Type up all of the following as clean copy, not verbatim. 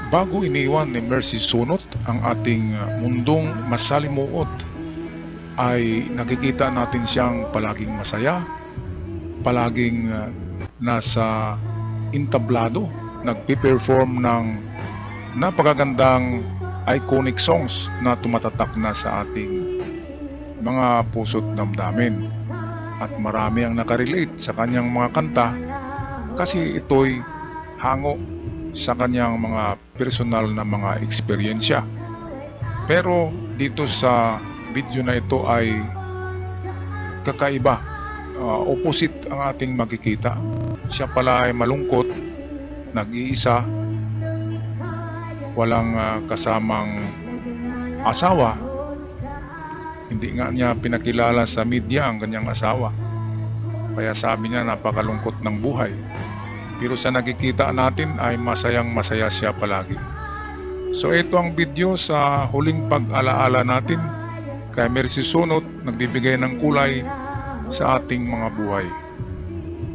Bago iniwan ni Mercy Sunot ang ating mundong masalimuot, ay nakikita natin siyang palaging masaya, palaging nasa entablado, nagpe-perform ng napakagandang iconic songs na tumatatak na sa ating mga puso't damdamin. At marami ang nakarelate sa kanyang mga kanta kasi ito'y hango sa kanyang mga personal na mga eksperyensya. Pero dito sa video na ito ay kakaiba, opposite ang ating makikita. Siya pala ay malungkot, nag-iisa, walang kasamang asawa. Hindi nga niya pinakilala sa media ang kanyang asawa, kaya sabi niya napakalungkot ng buhay. Pero sa nakikita natin ay masayang masaya siya palagi. So ito ang video sa huling pag-alaala natin kay Mercy Sunot, nagbibigay ng kulay sa ating mga buhay.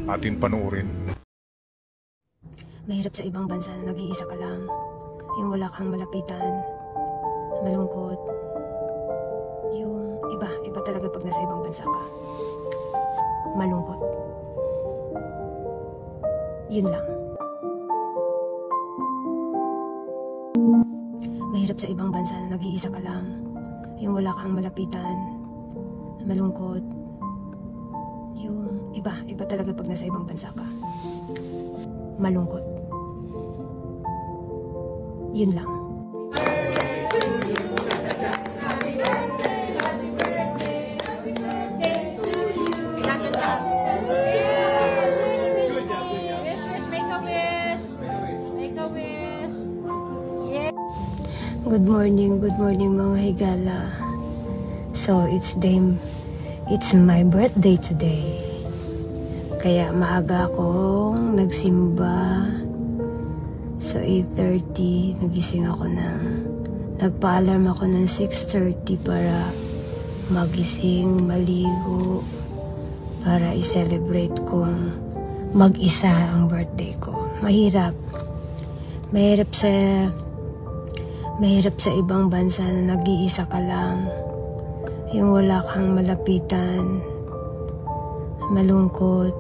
Atin panoorin. Mahirap sa ibang bansa na nag-iisa ka lang, yung wala kang malapitan, malungkot. Yung iba talaga pag nasa ibang bansa ka, malungkot. Yun lang. Mahirap sa ibang bansa na nag-iisa ka lang, yung wala kang malapitan, malungkot. Yung iba talaga pag nasa ibang bansa ka, malungkot. Yun lang. Good morning mga higala. So it's my birthday today. Kaya maaga akong nagsimba. So 8:30 nagising ako nagpa-alarm ako ng 6:30 para magising, maligo, para i-celebrate kong mag-isa ang birthday ko. Mahirap sa ibang bansa na nag-iisa ka lang, yung wala kang malapitan, malungkot.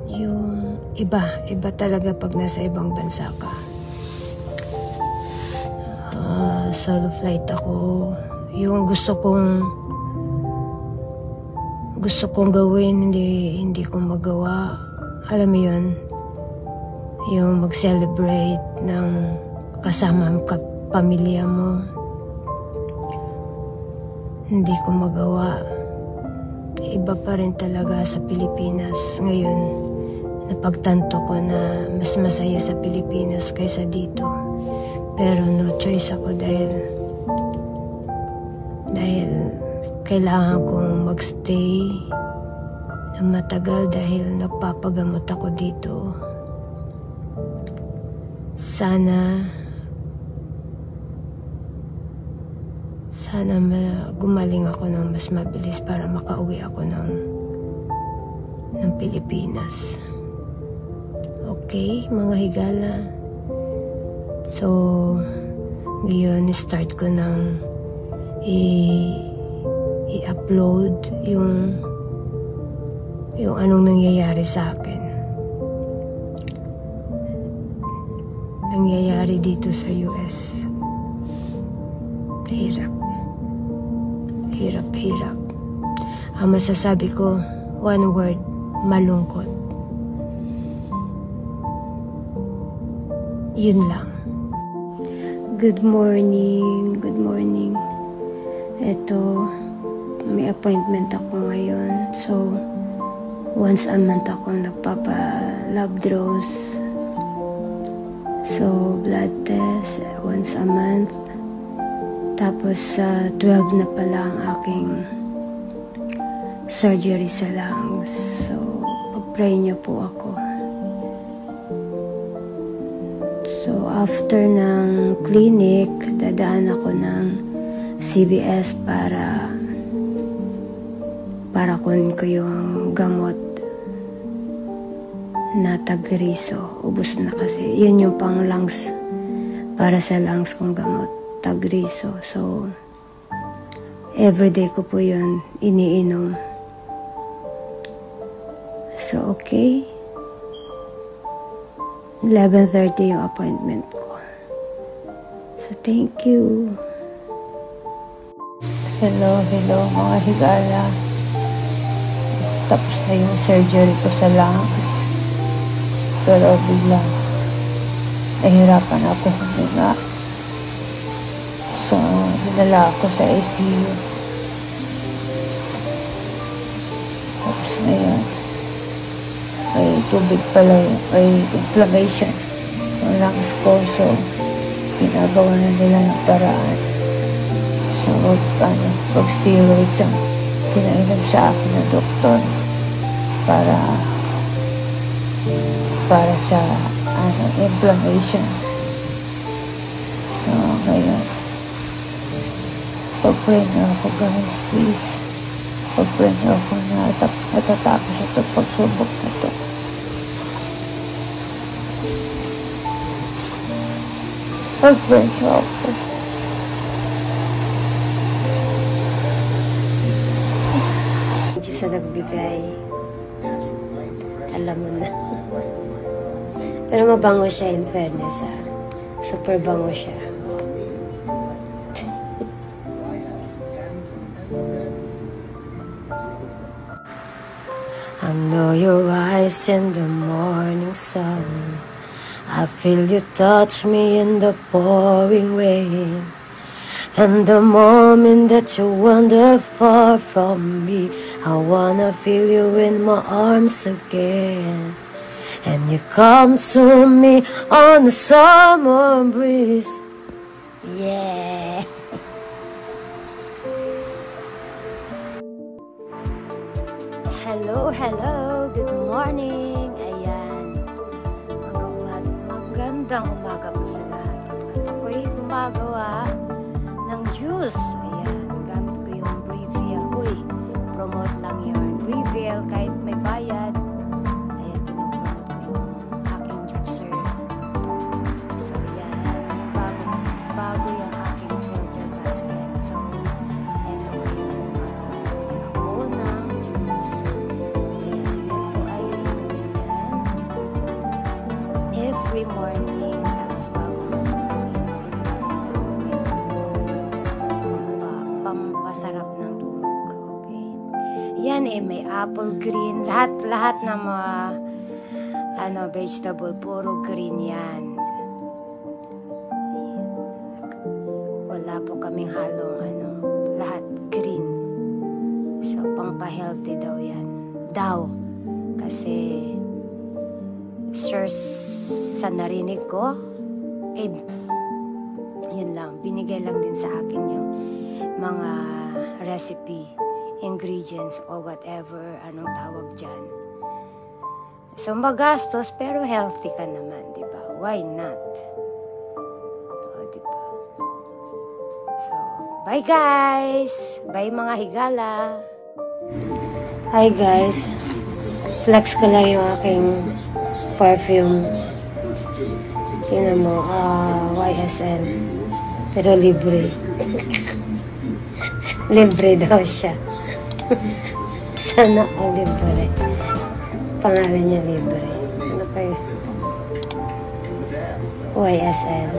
Yung iba talaga pag nasa ibang bansa ka. Solo flight ako. Yung gusto kong gawin, hindi ko magawa. Alam mo yun, yung mag-celebrate ng kasama ang pamilya mo, hindi ko magawa. Iba pa rin talaga sa Pilipinas. Ngayon, napagtanto ko na mas masaya sa Pilipinas kaysa dito. Pero no choice ako dahil kailangan kong magstay na matagal dahil nagpapagamot ako dito. Sana gumaling ako ng mas mabilis para makauwi ako ng Pilipinas. Okay, mga higala. So, ngayon, start ko ng i-upload yung anong nangyayari sa akin. Nangyayari dito sa US. Hirap. Ang masasabi ko, one word, malungkot. Yun lang. Good morning. Eto, may appointment ako ngayon. So, once a month ako nagpapa-lab draws. So, blood test once a month. Tapos, 12 na pala ang aking surgery sa lungs. So, pag-pray niyo po ako. So, after ng clinic, dadaan ako ng CVS para kunin ko yung gamot na Tagriso. Ubus na kasi. Yun yung pang lungs. Para sa lungs kong gamot. Tagriso. So, everyday ko po yun iniinom. So, okay. 11:30 yung appointment ko. So, thank you. Hello, mga higala. Tapos na yung surgery ko sa lungs. Pero biglang nahihirapan ako huminga. So, dinala ako sa ICU. Tapos ngayon, ay tubig pala yun, ay inflammation ng lungs ko. So, ginagawa na nila ng paraan. So, pag steroids ang pinainom sa akin ng doktor para sa inflammation. So, ngayon, pag-pray na ako, guys, please. Pag-pray na ako na natatapos ito pagsubok na ito. Pag-pray na ako. Diyos sa nagbigay. Alam mo na. Pero mabango siya, in fairness, ha. Super bango siya. I know your eyes in the morning sun. I feel you touch me in the pouring rain. And the moment that you wander far from me, I wanna feel you in my arms again. And you come to me on the summer breeze. Yeah. Hello, good morning. Ayan. Magandang umaga po sa lahat. At ako'y gumagawa ng juice. Ayan, gamit ko yung Reveal. Uy, promote lang yun. Reveal, kahit may bayad. Ayan, pinopromote ko yung aking juicer. So, yan. Yung bago yung aking filter basket. So, eto yung ako ng juice. Ayan, ito ay every morning. Tapos bago pampasarap ng tulog. Okay. Yan may apple green. Lahat ng mga vegetable, puro green yan. Wala po kaming halong lahat green. So, pampa-healthy daw yan. Kasi sa narinig ko, yun lang, binigay lang din sa akin yung mga recipe, ingredients, or whatever, anong tawag dyan. So, magastos, pero healthy ka naman, di ba? Why not? O, di ba? So, bye guys! Bye mga higala! Hi guys! Flex ko lang yung aking perfume. Tingnan mo, YSL. Pero libre. Libre daw siya. Sana all libre. Pangalan niya libre. Ano pa yun? YSL.